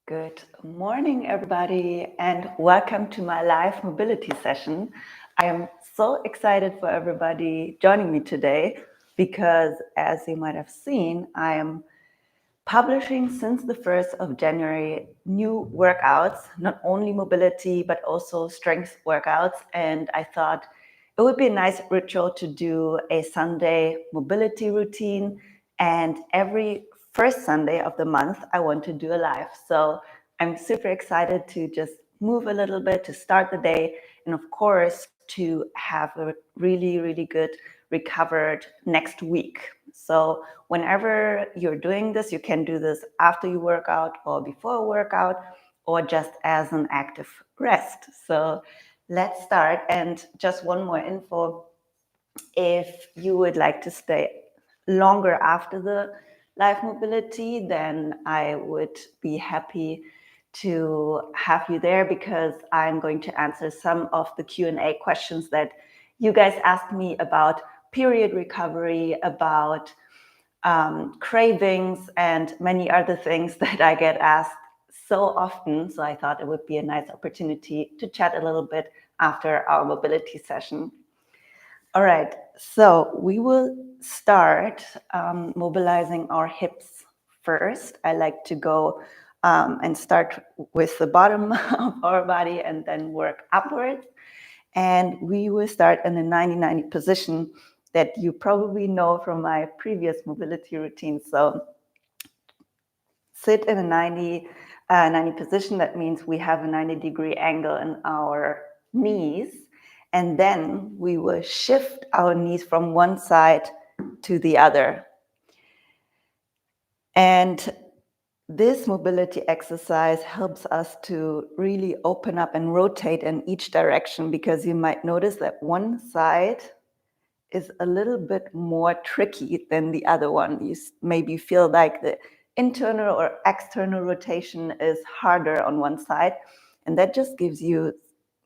Good morning, everybody, and welcome to my live mobility session. I am so excited for everybody joining me today because, as you might have seen, I am publishing since the 1st of January new workouts, not only mobility, but also strength workouts. And I thought it would be a nice ritual to do a Sunday mobility routine. And every first Sunday of the month, I want to do a live. So I'm super excited to just move a little bit to start the day. And of course, to have a really, really good recovered next week. So whenever you're doing this, you can do this after you work out or before a workout or just as an active rest. So let's start. And just one more info. If you would like to stay longer after the live mobility, then I would be happy to have you there because I'm going to answer some of the Q&A questions that you guys asked me about period recovery, about cravings, and many other things that I get asked so often. So I thought it would be a nice opportunity to chat a little bit after our mobility session. All right, so we will start mobilizing our hips first. I like to go and start with the bottom of our body and then work upwards. And we will start in a 90-90 position that you probably know from my previous mobility routine. So sit in a 90 position. That means we have a 90-degree angle in our knees. And then we will shift our knees from one side to the other. And this mobility exercise helps us to really open up and rotate in each direction, because you might notice that one side is a little bit more tricky than the other one. You maybe feel like the internal or external rotation is harder on one side. And that just gives you,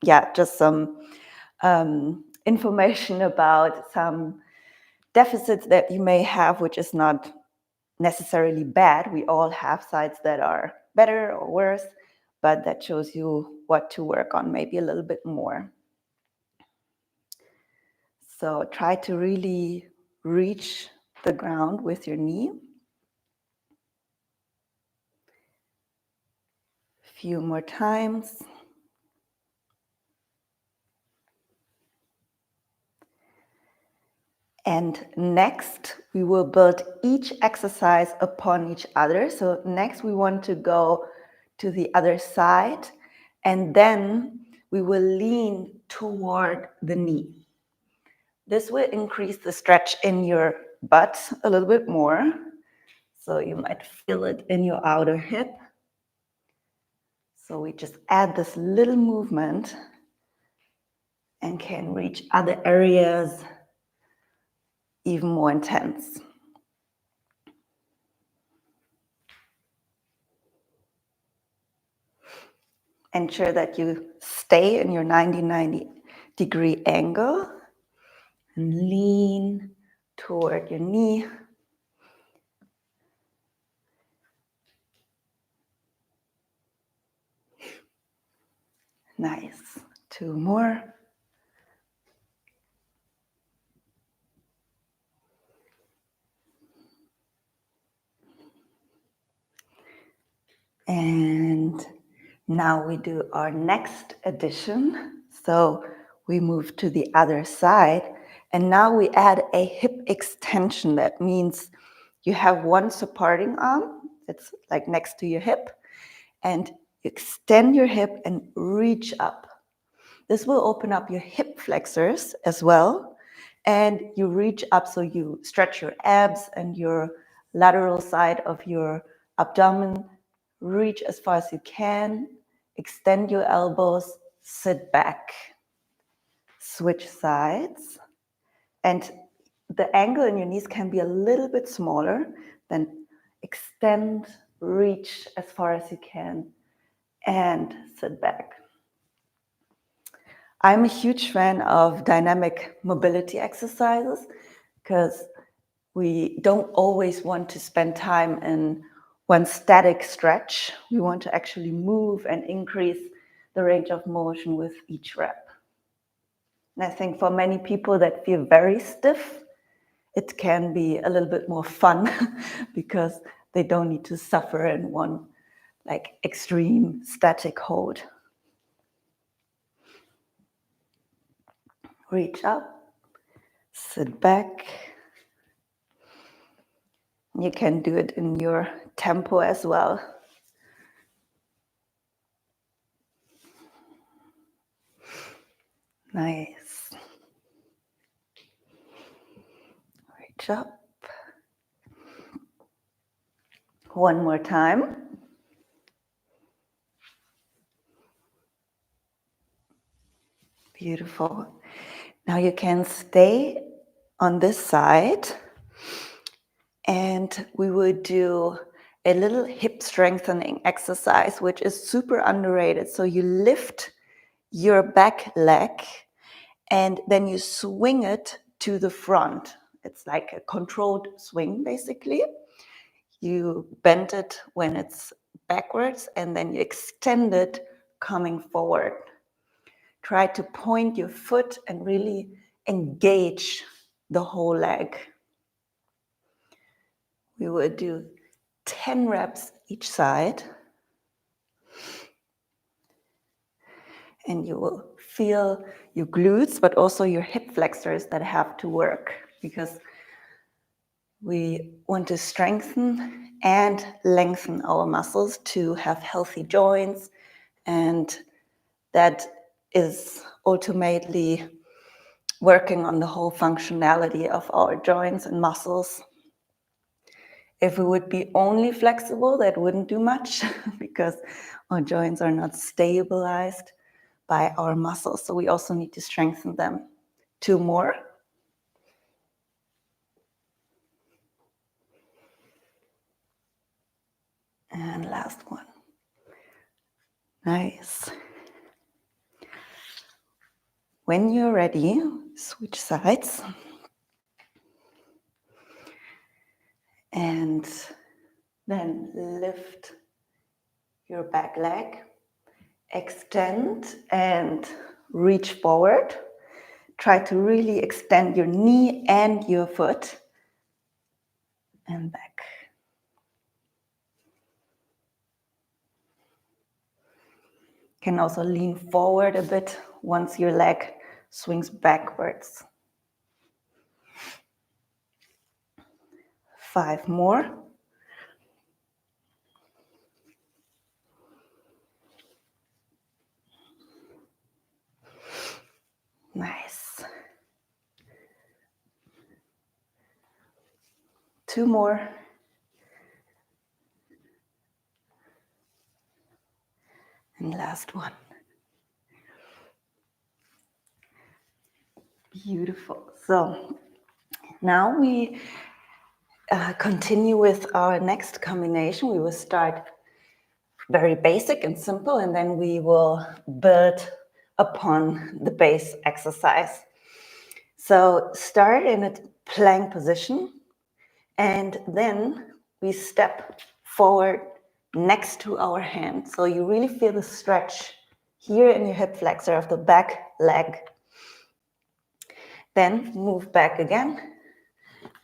just some information about some deficits that you may have, which is not necessarily bad. We all have sides that are better or worse, but that shows you what to work on maybe a little bit more. So try to really reach the ground with your knee. A few more times. And next, we will build each exercise upon each other. So next, we want to go to the other side, and then we will lean toward the knee. This will increase the stretch in your butt a little bit more. So you might feel it in your outer hip. So we just add this little movement and can reach other areas even more intense. Ensure that you stay in your 90-90 degree angle and lean toward your knee. Nice. 2 more. And now we do our next addition. So we move to the other side, and now we add a hip extension. That means you have one supporting arm that's like next to your hip, and you extend your hip and reach up. This will open up your hip flexors as well, and you reach up, so you stretch your abs and your lateral side of your abdomen. Reach as far as you can, extend your elbows, sit back, switch sides. And the angle in your knees can be a little bit smaller. Then extend, reach as far as you can, and sit back. I'm a huge fan of dynamic mobility exercises because we don't always want to spend time in one static stretch. We want to actually move and increase the range of motion with each rep. And I think for many people that feel very stiff, it can be a little bit more fun because they don't need to suffer in one like extreme static hold. Reach up, sit back. You can do it in your tempo as well. Nice. Reach up. One more time. Beautiful. Now you can stay on this side and we will do a little hip strengthening exercise, which is super underrated. So you lift your back leg and then you swing it to the front. It's like a controlled swing, basically. You bend it when it's backwards and then you extend it coming forward. Try to point your foot and really engage the whole leg. We will do 10 reps each side. And you will feel your glutes, but also your hip flexors that have to work because we want to strengthen and lengthen our muscles to have healthy joints. And that is ultimately working on the whole functionality of our joints and muscles. If we would be only flexible, that wouldn't do much because our joints are not stabilized by our muscles. So we also need to strengthen them. 2 more. And last one. Nice. When you're ready, switch sides. And then lift your back leg. Extend and reach forward. Try to really extend your knee and your foot. And back. Can also lean forward a bit once your leg swings backwards. 5 more. Nice. 2 more. And last one. Beautiful. So now we continue with our next combination. We will start very basic and simple, and then we will build upon the base exercise. So start in a plank position, and then we step forward next to our hand. So you really feel the stretch here in your hip flexor of the back leg. Then move back again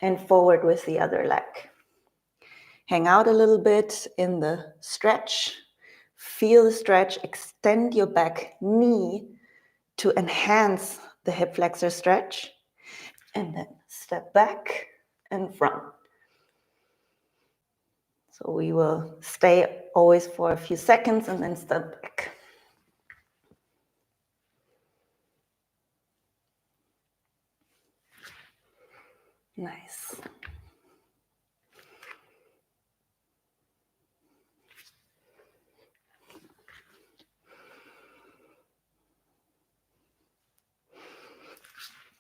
and forward with the other leg. Hang out a little bit in the stretch. Feel the stretch, extend your back knee to enhance the hip flexor stretch. And then step back and front. So we will stay always for a few seconds and then step back. Nice.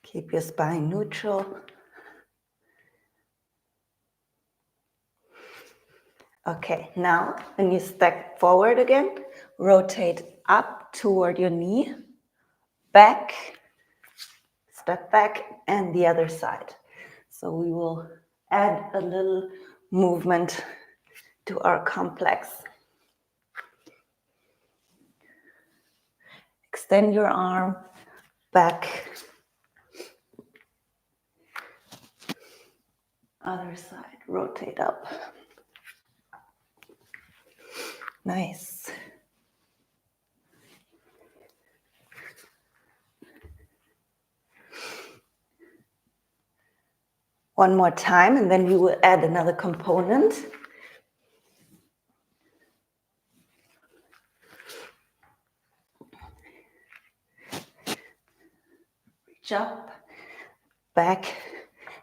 Keep your spine neutral. Okay, now when you step forward again, rotate up toward your knee, back, step back, and the other side. So we will add a little movement to our complex. Extend your arm back. Other side, rotate up. Nice. One more time, and then we will add another component. Reach up, back,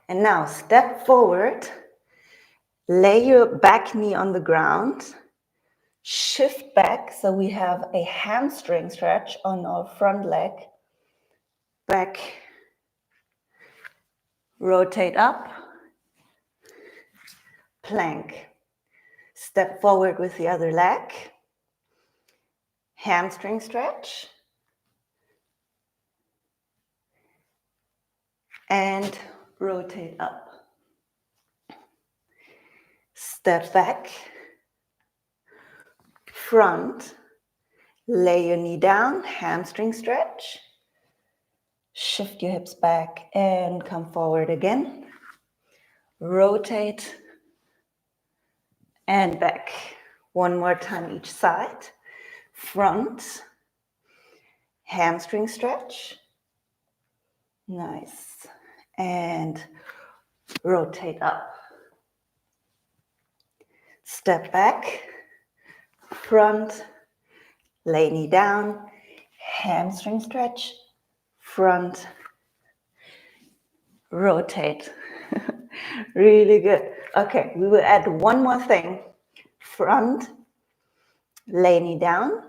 and now step forward. Lay your back knee on the ground. Shift back, so we have a hamstring stretch on our front leg. Back, rotate up, plank. Step forward with the other leg. Hamstring stretch. And rotate up. Step back. Front. Lay your knee down, hamstring stretch. Shift your hips back and come forward again. Rotate and back. One more time each side. Front, hamstring stretch. Nice. And rotate up. Step back, front, lay knee down, hamstring stretch, front, rotate. Really good. Okay, we will add one more thing. Front, lay knee down,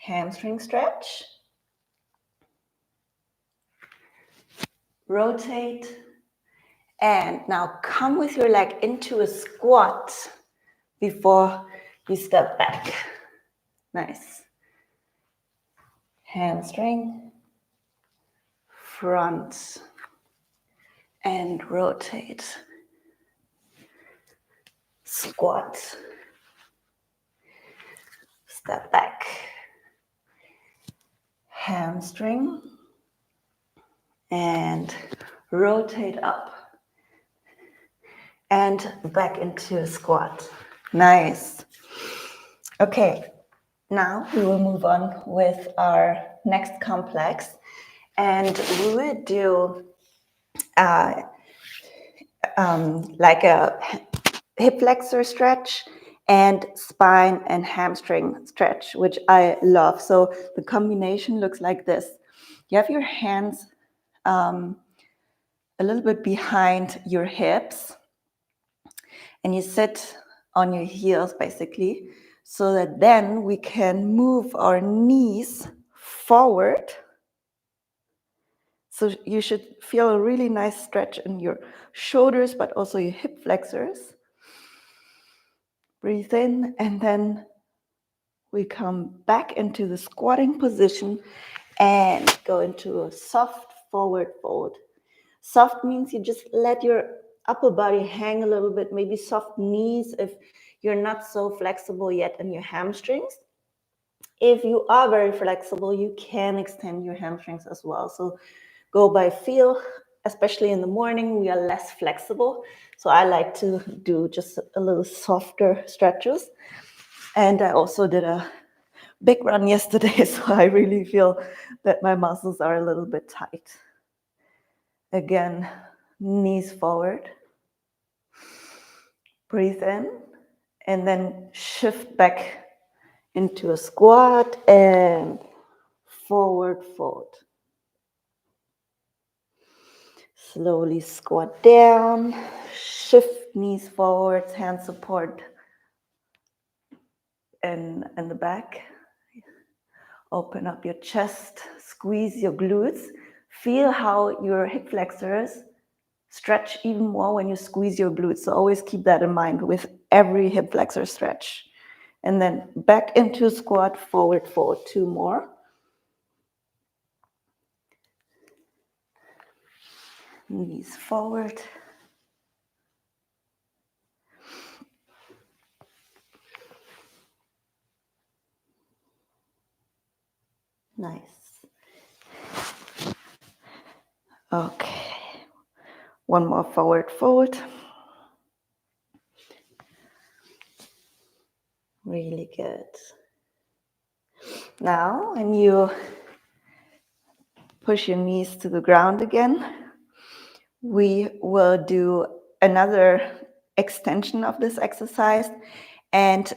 hamstring stretch, rotate, and now come with your leg into a squat before you step back. Nice. Hamstring, front, and rotate. Squat, step back. Hamstring, and rotate up. And back into a squat. Nice. Okay, now we will move on with our next complex, and we will do like a hip flexor stretch and spine and hamstring stretch, which I love. So the combination looks like this. You have your hands a little bit behind your hips, and you sit on your heels basically, so that then we can move our knees forward. So you should feel a really nice stretch in your shoulders, but also your hip flexors. Breathe in, and then we come back into the squatting position and go into a soft forward fold. Soft means you just let your upper body hang a little bit, maybe soft knees if you're not so flexible yet in your hamstrings. If you are very flexible, you can extend your hamstrings as well. So go by feel, especially in the morning, we are less flexible. So I like to do just a little softer stretches. And I also did a big run yesterday, so I really feel that my muscles are a little bit tight. Again, knees forward. Breathe in, and then shift back into a squat and forward fold. Slowly squat down, shift knees forwards, hand support in the back. Open up your chest, squeeze your glutes. Feel how your hip flexors stretch even more when you squeeze your glutes. So always keep that in mind with every hip flexor stretch. And then back into squat, forward fold. 2 more. Knees forward. Nice. Okay. One more forward fold. Really good. Now, when you push your knees to the ground again, we will do another extension of this exercise. And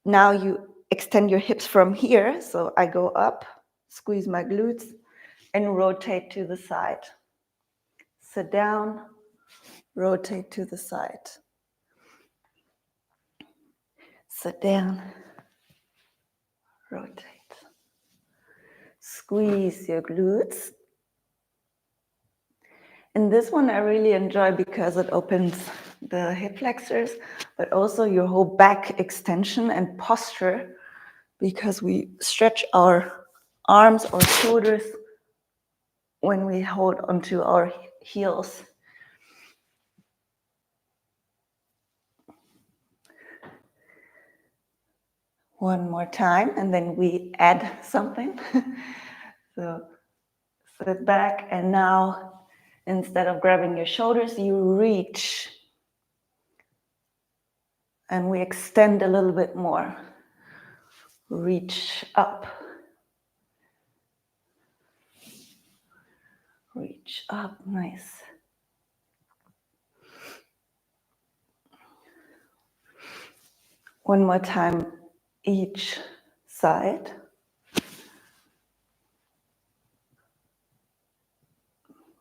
now you extend your hips from here. So I go up, squeeze my glutes, and rotate to the side. Sit down, rotate to the side. Sit down, rotate. Squeeze your glutes. And this one I really enjoy because it opens the hip flexors, but also your whole back extension and posture, because we stretch our arms or shoulders when we hold onto our heels. One more time, and then we add something. So sit back, and now instead of grabbing your shoulders, you reach. And we extend a little bit more. Reach up. Reach up, nice. One more time, each side.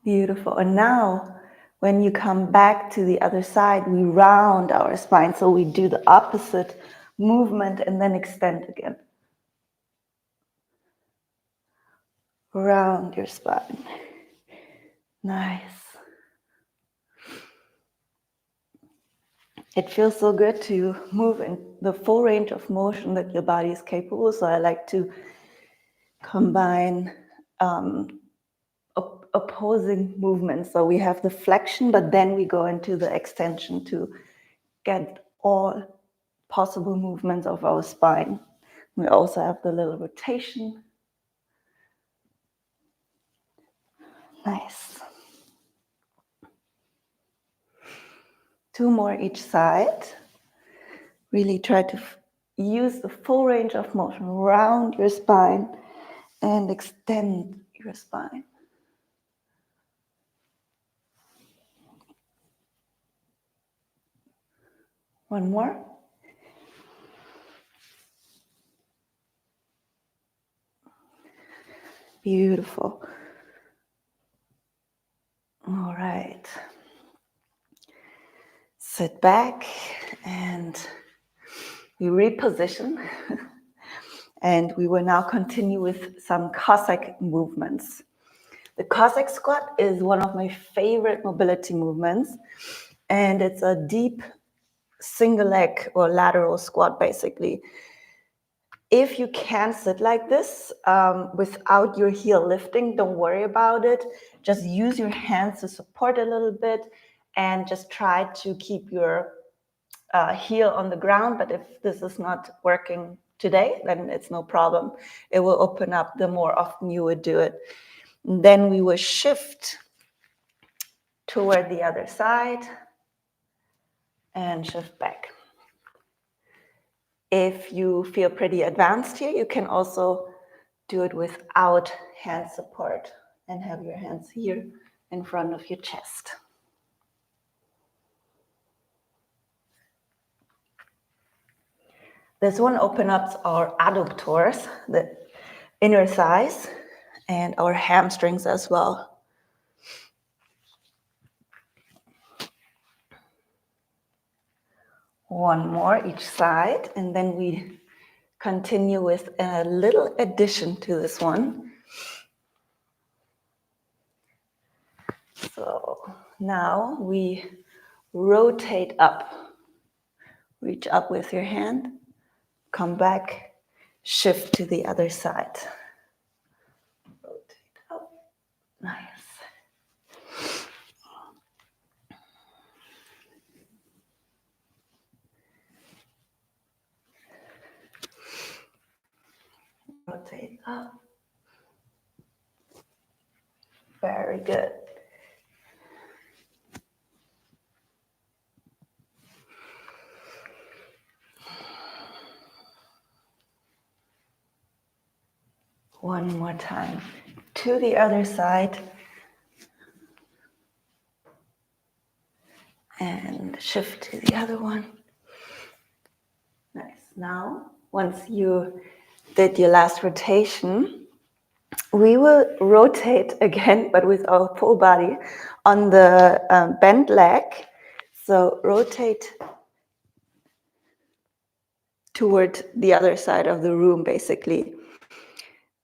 Beautiful. And now, when you come back to the other side, we round our spine. So we do the opposite movement and then extend again. Round your spine. Nice. It feels so good to move in the full range of motion that your body is capable. So I like to combine opposing movements. So we have the flexion, but then we go into the extension to get all possible movements of our spine. We also have the little rotation. Nice. 2 more each side. Really try to use the full range of motion. Round your spine and extend your spine. One more. Beautiful. All right. Sit back and we reposition. And we will now continue with some Cossack movements. The Cossack squat is one of my favorite mobility movements. And it's a deep single leg or lateral squat, basically. If you can sit like this without your heel lifting, don't worry about it. Just use your hands to support a little bit and just try to keep your heel on the ground. But if this is not working today, then it's no problem. It will open up the more often you would do it. And then we will shift toward the other side and shift back. If you feel pretty advanced here, you can also do it without hand support and have your hands here in front of your chest. This one opens up our adductors, the inner thighs, and our hamstrings as well. One more each side, and then we continue with a little addition to this one. So now we rotate up. Reach up with your hand, come back, shift to the other side. Rotate up, nice. Rotate up, Very good. One more time. To the other side. And shift to the other one. Nice. Now, once you did your last rotation, we will rotate again, but with our full body on the bent leg. So rotate toward the other side of the room, basically.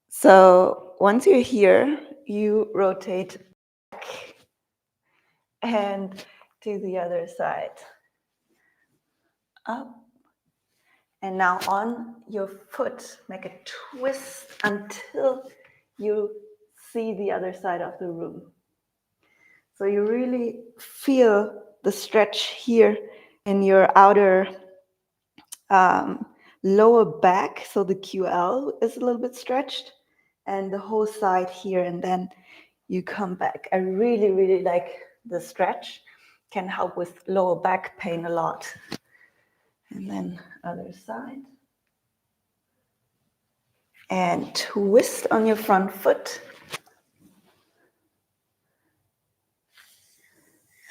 So once you're here, you rotate back and to the other side. Up. And now on your foot, make a twist until you see the other side of the room. So you really feel the stretch here in your outer lower back. So the QL is a little bit stretched and the whole side here. And then you come back. I really, really like the stretch. Can help with lower back pain a lot. And then other side. And twist on your front foot.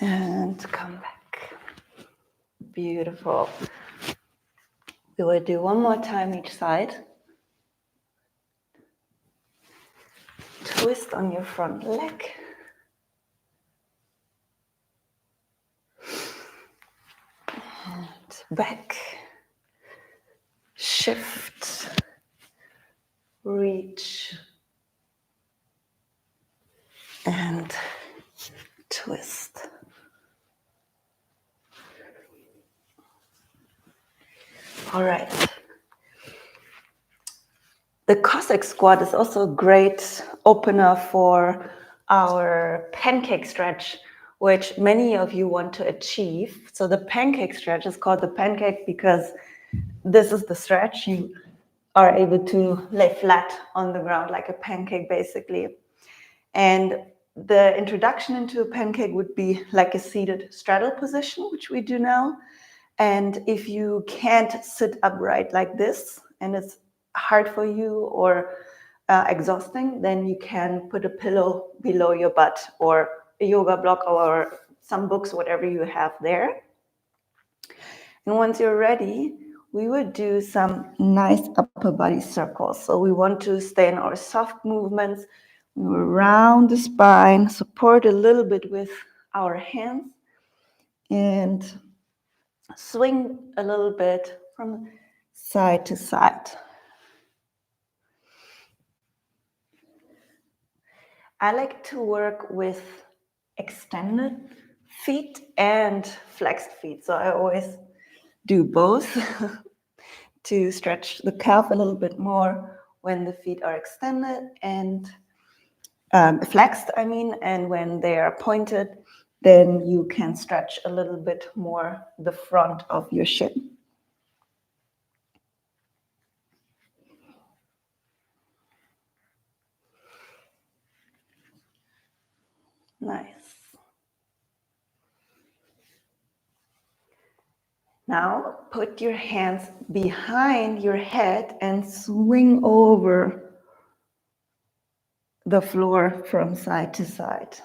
And come back. Beautiful. We will do one more time each side. Twist on your front leg. And back. Shift. Reach. And twist. All right. The Cossack squat is also a great opener for our pancake stretch, which many of you want to achieve. So the pancake stretch is called the pancake because this is the stretch. You are able to lay flat on the ground like a pancake, basically. And the introduction into a pancake would be like a seated straddle position, which we do now. And if you can't sit upright like this, and it's hard for you or exhausting, then you can put a pillow below your butt or a yoga block or some books, whatever you have there. And once you're ready, we will do some nice upper body circles. So we want to stay in our soft movements. We will round the spine, support a little bit with our hands, and swing a little bit from side to side. I like to work with extended feet and flexed feet. So I always do both to stretch the calf a little bit more when the feet are extended and flexed, and when they are pointed, then you can stretch a little bit more the front of your shin. Nice. Now put your hands behind your head and swing over the floor from side to side.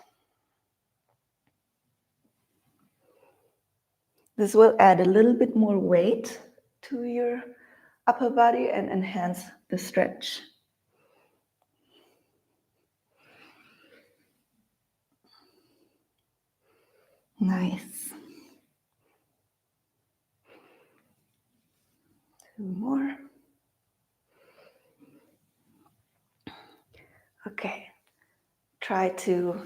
This will add a little bit more weight to your upper body and enhance the stretch. Nice. Two more. Okay. Try to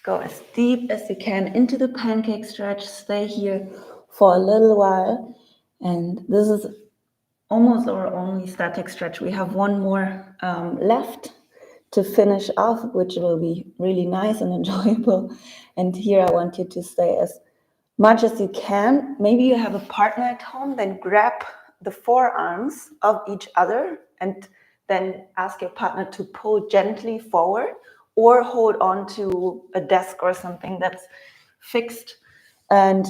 go as deep as you can into the pancake stretch. Stay here for a little while. And this is almost our only static stretch. We have one more left to finish off, which will be really nice and enjoyable. And here I want you to stay as much as you can. Maybe you have a partner at home, then grab the forearms of each other and then ask your partner to pull gently forward. or hold on to a desk or something that's fixed, and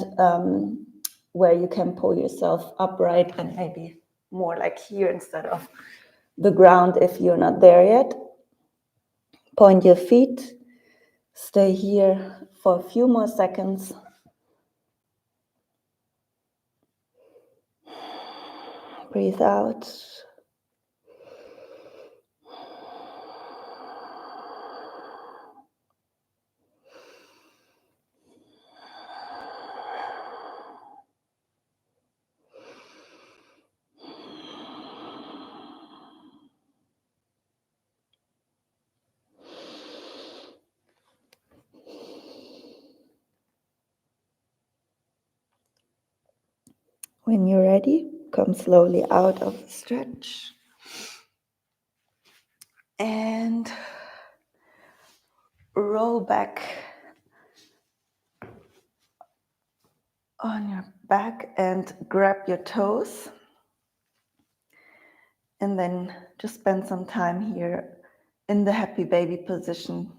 where you can pull yourself upright and maybe more like here instead of the ground if you're not there yet. Point your feet, stay here for a few more seconds. Breathe out. When you're ready, come slowly out of the stretch and roll back on your back and grab your toes, and then just spend some time here in the happy baby position.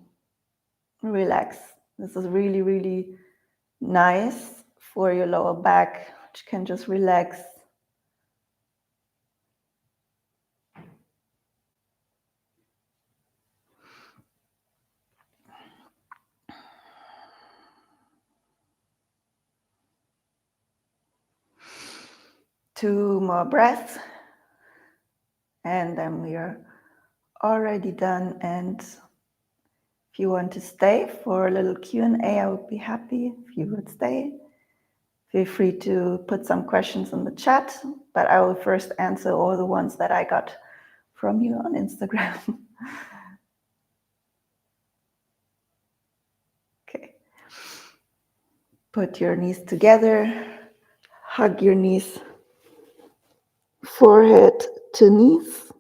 Relax. This is really, really nice for your lower back, which can just relax. Two more breaths, and then we are already done. And if you want to stay for a little Q&A, I would be happy if you would stay. Feel free to put some questions in the chat, but I will first answer all the ones that I got from you on Instagram. Okay. Put your knees together, hug your knees, forehead to knees,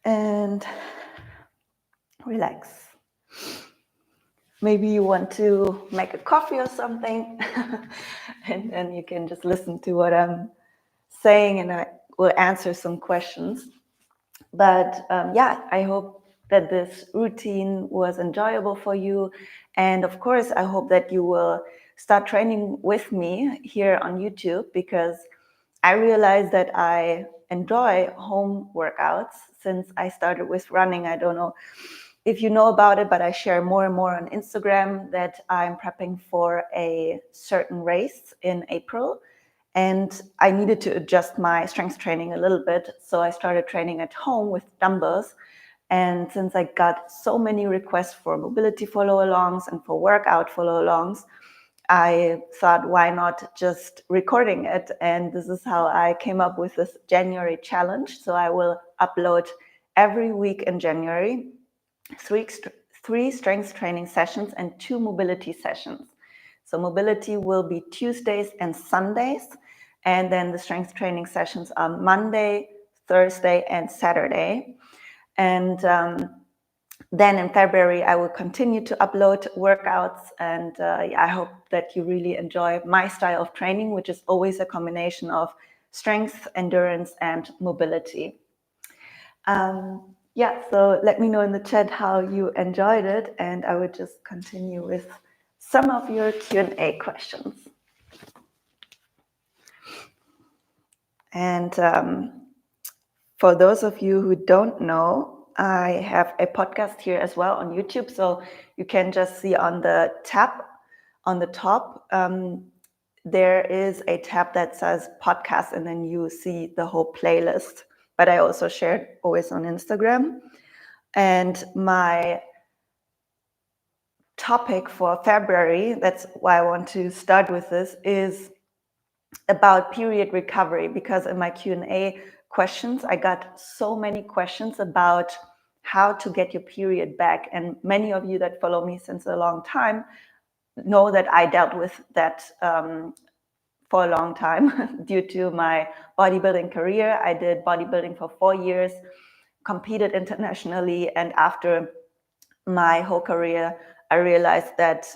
and relax. Maybe you want to make a coffee or something, and then you can just listen to what I'm saying, and I will answer some questions. But yeah, I hope that this routine was enjoyable for you. And of course, I hope that you will start training with me here on YouTube, because I realized that I enjoy home workouts since I started with running. I don't know if you know about it, but I share more and more on Instagram that I'm prepping for a certain race in April. And I needed to adjust my strength training a little bit. So I started training at home with dumbbells. And since I got so many requests for mobility follow-alongs and for workout follow-alongs, I thought, why not just recording it? And this is how I came up with this January challenge. So I will upload every week in January three strength training sessions and 2 mobility sessions. So mobility will be Tuesdays and Sundays, and then the strength training sessions are Monday, Thursday, and Saturday. And then in February, I will continue to upload workouts, and I hope that you really enjoy my style of training, which is always a combination of strength, endurance, and mobility. Yeah, so let me know in the chat how you enjoyed it, and I would just continue with some of your Q&A questions. And for those of you who don't know, I have a podcast here as well on YouTube. So you can just see on the tab on the top, there is a tab that says podcast, and then you see the whole playlist. But I also share it always on Instagram. And my topic for February, that's why I want to start with this, is about period recovery, because in my Q&A questions, I got so many questions about how to get your period back. And many of you that follow me since a long time know that I dealt with that for a long time due to my bodybuilding career. I did bodybuilding for 4 years, competed internationally, and after my whole career, I realized that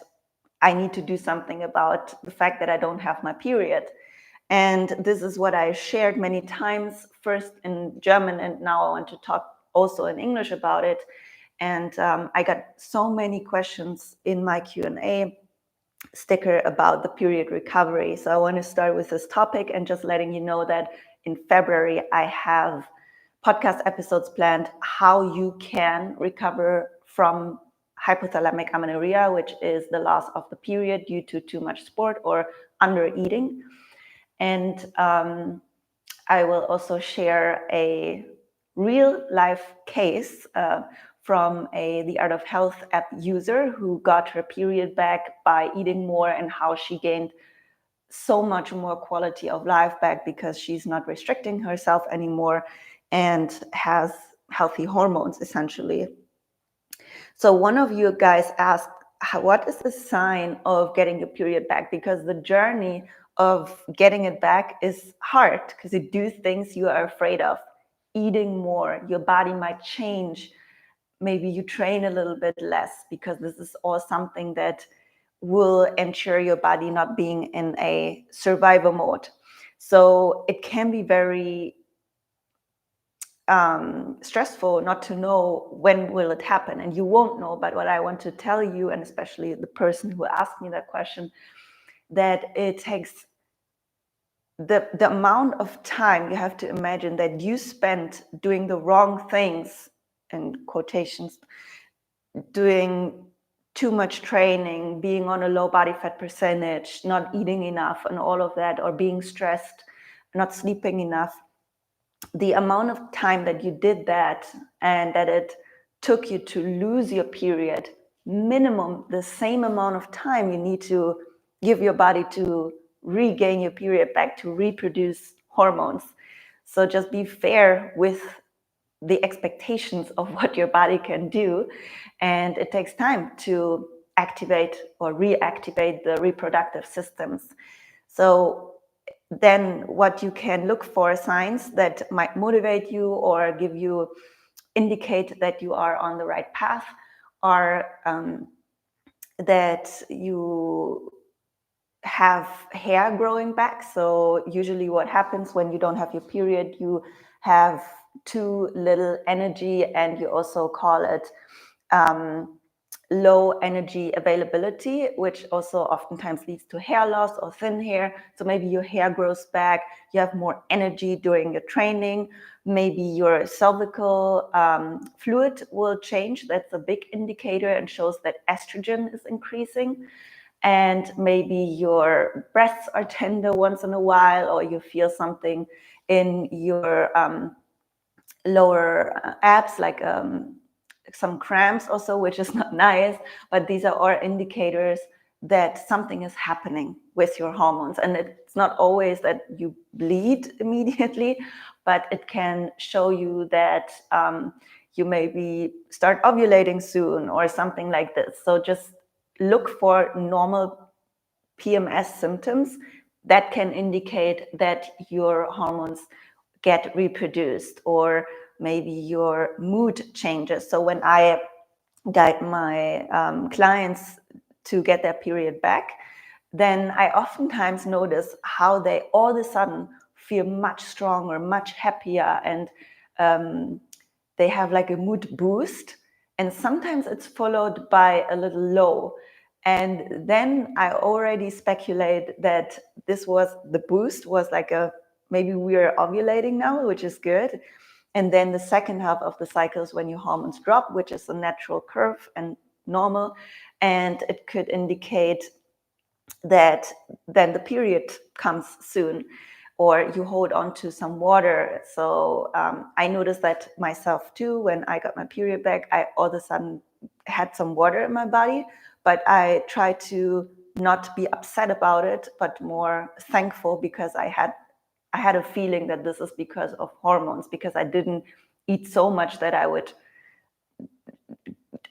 I need to do something about the fact that I don't have my period. And this is what I shared many times, first in German, and now I want to talk also in English about it. And I got so many questions in my Q&A sticker about the period recovery. So I want to start with this topic and just letting you know that in February, I have podcast episodes planned how you can recover from hypothalamic amenorrhea, which is the loss of the period due to too much sport or under eating. And I will also share a real life case from the Art of Health app user who got her period back by eating more, and how she gained so much more quality of life back because she's not restricting herself anymore and has healthy hormones essentially. So one of you guys asked, what is the sign of getting your period back? Because the journey of getting it back is hard because you do things you are afraid of. Eating more, your body might change. Maybe you train a little bit less, because this is all something that will ensure your body not being in a survival mode. So it can be very stressful not to know when will it happen, and you won't know. But what I want to tell you, and especially the person who asked me that question, that it takes the amount of time you have to imagine that you spent doing the wrong things, in quotations, doing too much training, being on a low body fat percentage, not eating enough and all of that, or being stressed, not sleeping enough. The amount of time that you did that, and that it took you to lose your period, minimum the same amount of time you need to give your body to regain your period back, to reproduce hormones. So just be fair with the expectations of what your body can do, and it takes time to activate or reactivate the reproductive systems. So then what you can look for, signs that might motivate you or give you, indicate that you are on the right path, are that you have hair growing back. So usually what happens when you don't have your period, you have too little energy, and you also call it low energy availability, which also oftentimes leads to hair loss or thin hair. So maybe your hair grows back, you have more energy during your training, maybe your cervical fluid will change. That's a big indicator and shows that estrogen is increasing. And maybe your breasts are tender once in a while, or you feel something in your lower abs, like some cramps also, which is not nice. But these are all indicators that something is happening with your hormones. And it's not always that you bleed immediately, but it can show you that you maybe start ovulating soon or something like this. So just look for normal PMS symptoms that can indicate that your hormones get reproduced, or maybe your mood changes. So when I guide my clients to get their period back, then I oftentimes notice how they all of a sudden feel much stronger, much happier, and they have like a mood boost. And sometimes it's followed by a little low. And then I already speculate that this was, the boost was like maybe we are ovulating now, which is good. And then the second half of the cycle is when your hormones drop, which is a natural curve and normal. And it could indicate that then the period comes soon, or you hold on to some water. So I noticed that myself too. When I got my period back, I all of a sudden had some water in my body, but I tried to not be upset about it, but more thankful, because I had a feeling that this is because of hormones, because I didn't eat so much that I would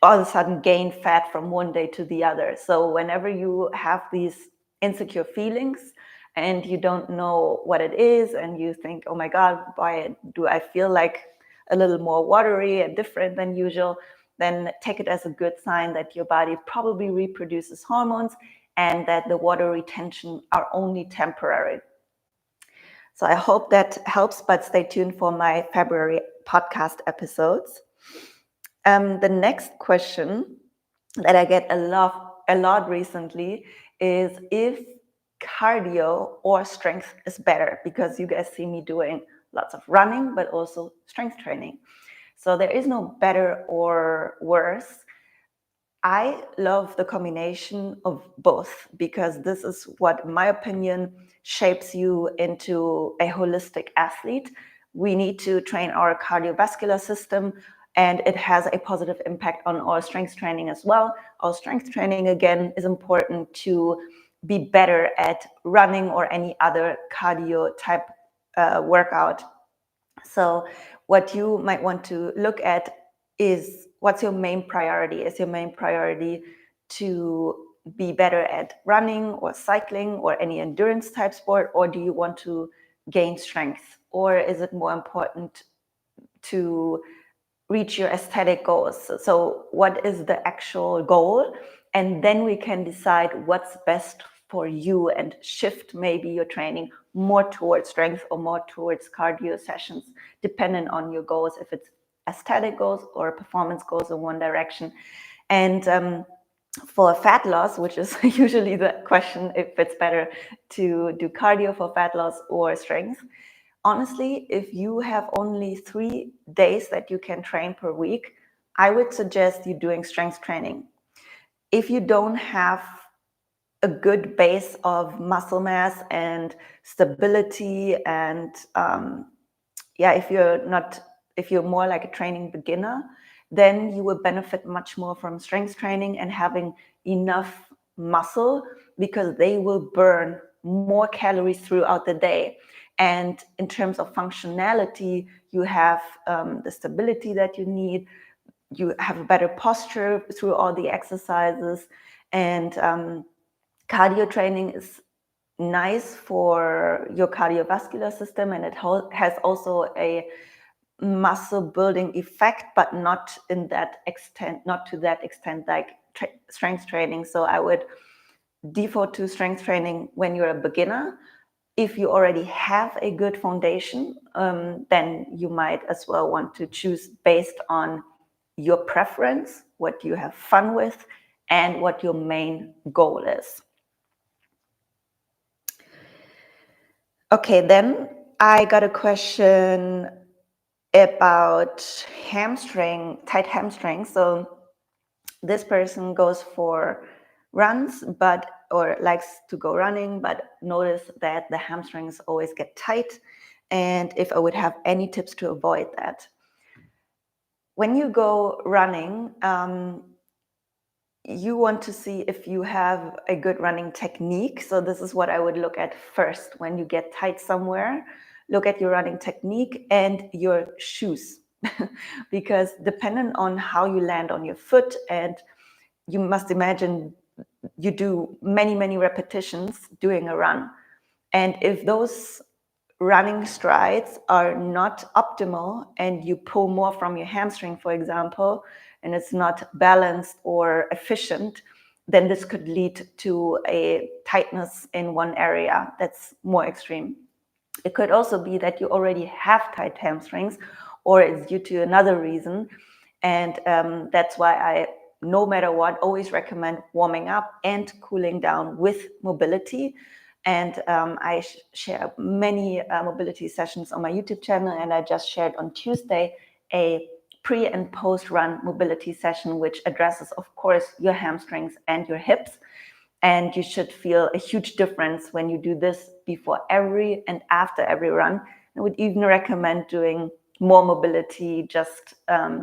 all of a sudden gain fat from one day to the other. So whenever you have these insecure feelings and you don't know what it is, and you think, oh my God, why do I feel like a little more watery and different than usual, then take it as a good sign that your body probably reproduces hormones, and that the water retention are only temporary. So I hope that helps, but stay tuned for my February podcast episodes. The next question that I get a lot recently is if cardio or strength is better, because you guys see me doing lots of running, but also strength training. So there is no better or worse. I love the combination of both, because this is what, in my opinion, shapes you into a holistic athlete. We need to train our cardiovascular system, and it has a positive impact on our strength training as well. Our strength training, again, is important to be better at running or any other cardio type workout. So what you might want to look at is, what's your main priority? Is your main priority to be better at running or cycling or any endurance type sport, or do you want to gain strength? Or is it more important to reach your aesthetic goals? So what is the actual goal? And then we can decide what's best for you and shift maybe your training more towards strength or more towards cardio sessions, depending on your goals, if it's aesthetic goals or performance goals in one direction. And for fat loss, which is usually the question, if it's better to do cardio for fat loss or strength, honestly, if you have only 3 days that you can train per week, I would suggest you doing strength training. If you don't have a good base of muscle mass and stability, and if you're more like a training beginner, then you will benefit much more from strength training and having enough muscle, because they will burn more calories throughout the day. And in terms of functionality, you have the stability that you need. You have a better posture through all the exercises. And cardio training is nice for your cardiovascular system, and it has also a muscle building effect, but not to that extent like strength training. So I would default to strength training when you're a beginner. If you already have a good foundation, then you might as well want to choose based on your preference, what you have fun with, and what your main goal is. Okay, then I got a question about tight hamstrings. So this person goes for runs, or likes to go running, but notice that the hamstrings always get tight, and if I would have any tips to avoid that. When you go running, you want to see if you have a good running technique. So this is what I would look at first. When you get tight somewhere, look at your running technique and your shoes. Because depending on how you land on your foot, and you must imagine you do many repetitions doing a run. And if those running strides are not optimal and you pull more from your hamstring, for example, and it's not balanced or efficient, then this could lead to a tightness in one area that's more extreme. It could also be that you already have tight hamstrings, or it's due to another reason. And that's why I, no matter what, always recommend warming up and cooling down with mobility. And I share many mobility sessions on my YouTube channel, and I just shared on Tuesday a pre and post run mobility session, which addresses, of course, your hamstrings and your hips. And you should feel a huge difference when you do this before every and after every run. I would even recommend doing more mobility just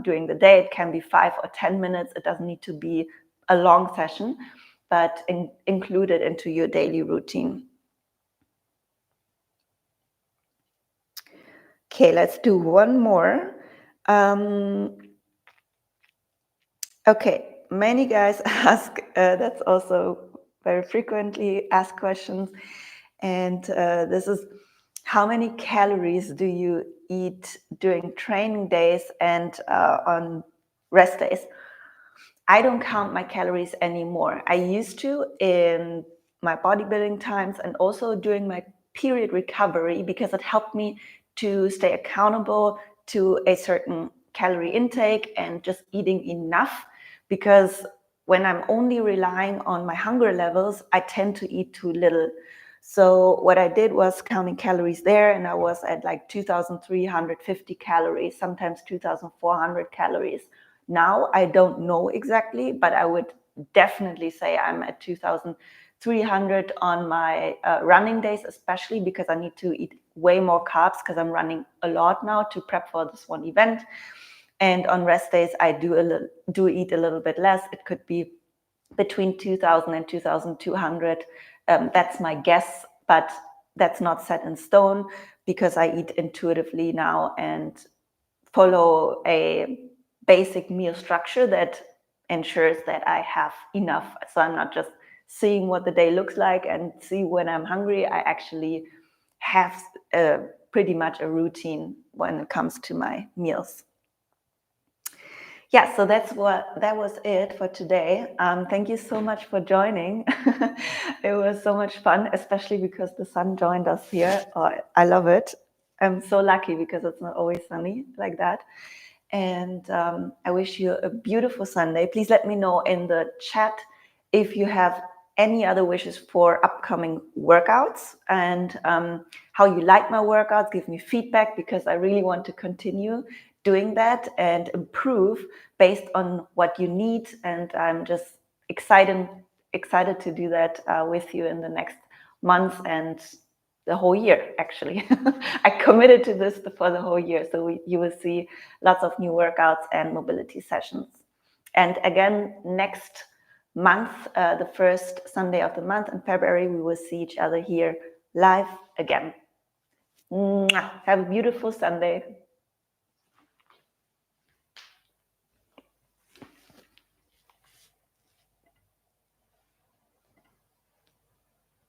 during the day. It can be 5 or 10 minutes. It doesn't need to be a long session, but include it into your daily routine. Okay, let's do one more. Okay, many guys ask, that's also very frequently asked questions. And this is, how many calories do you eat during training days and on rest days? I don't count my calories anymore. I used to in my bodybuilding times, and also during my period recovery, because it helped me to stay accountable to a certain calorie intake and just eating enough, because when I'm only relying on my hunger levels, I tend to eat too little. So what I did was counting calories there, and I was at like 2,350 calories, sometimes 2,400 calories. Now I don't know exactly, but I would definitely say I'm at 2,300 on my running days, especially because I need to eat way more carbs because I'm running a lot now to prep for this one event. And on rest days, I do eat a little bit less. It could be between 2,000 and 2,200. That's my guess, but that's not set in stone because I eat intuitively now and follow a basic meal structure that ensures that I have enough. So I'm not just seeing what the day looks like and see when I'm hungry. I actually have pretty much a routine when it comes to my meals. Yeah, so that was it for today. Thank you so much for joining. It was so much fun, especially because the sun joined us here. Oh, I love it. I'm so lucky because it's not always sunny like that. And I wish you a beautiful Sunday. Please let me know in the chat if you have any other wishes for upcoming workouts and how you like my workouts. Give me feedback because I really want to continue doing that and improve based on what you need. And I'm just excited to do that with you in the next months and the whole year, actually. I committed to this for the whole year. So you will see lots of new workouts and mobility sessions. And again, next month, the first Sunday of the month in February, we will see each other here live again. Mwah. Have a beautiful Sunday.